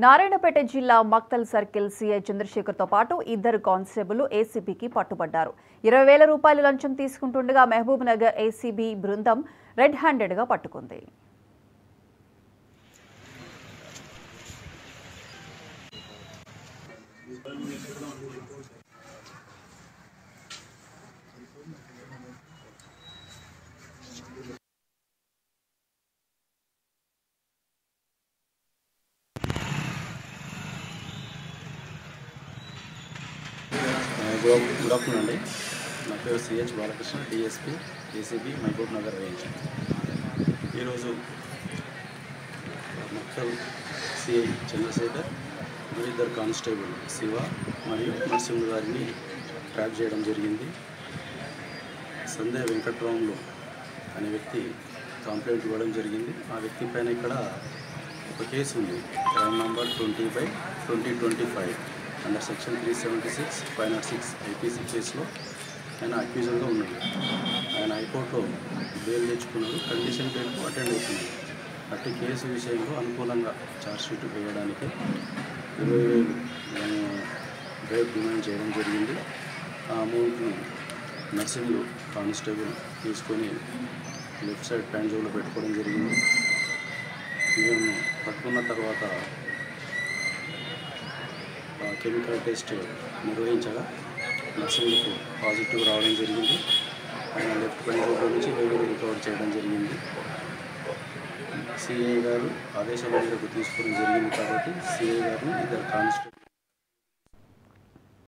నారాయణపేట జిల్లా Makthal circle CI చంద్రశేఖర్తో పాటు ఇద్దరు కానిస్టేబుల్ ఏసీబీకి పట్టుబడ్డారు. 20,000 రూపాయల లంచం తీసుకుంటుండగా మహబూబ్ నగర్ ఏసీబీ బృందం రెడ్ హ్యాండెడ్గా పట్టుకుంది. గుడ్ ఆఫ్టర్నూన్ అండి. నా పేరు CH Balakrishna, DSP ACB Mahabub Nagar range. ఈరోజు మక్తల్ సిఐ చంద్రశేఖర్ మరియు ఇద్దరు కానిస్టేబుల్ శివ మరియు నరసింహ గారిని ట్రాప్ చేయడం జరిగింది. సందే వెంకట్రాములు అనే వ్యక్తి కంప్లైంట్ ఇవ్వడం జరిగింది. ఆ వ్యక్తి పైన ఇక్కడ ఒక కేసు ఉంది, crime number 20/2025 under section 376 506 IPC కేసులో ఆయన అక్యూజన్గా ఉన్నాడు. ఆయన హైకోర్టులో బెయిల్ తెచ్చుకున్నాడు, కండిషన్ బెయిల్కు అటెండ్ అవుతున్నాడు. అట్టి కేసు విషయంలో అనుకూలంగా ఛార్జ్షీట్ వేయడానికి 20,000 బెయిల్ డిమాండ్ చేయడం జరిగింది. ఆ అమౌంట్ను నర్సింగ్లు కానిస్టేబుల్ తీసుకొని లెఫ్ట్ సైడ్ ప్యాంట్ జోబులో పెట్టుకోవడం జరిగింది. మేము పట్టుకున్న తర్వాత కెమికల్ టెస్ట్ నిర్వహించగా నర్సింగ్లకు పాజిటివ్ రావడం జరిగింది. ఆయన లెఫ్ట్ ప్యాంట్ జోబులో నుంచి హెవీ రికవర్ చేయడం జరిగింది. సిఐ గారు ఆదేశాల మేరకు తీసుకోవడం జరిగింది కాబట్టి సిఐ గారిని ఇద్దరు కానిస్టేబుల్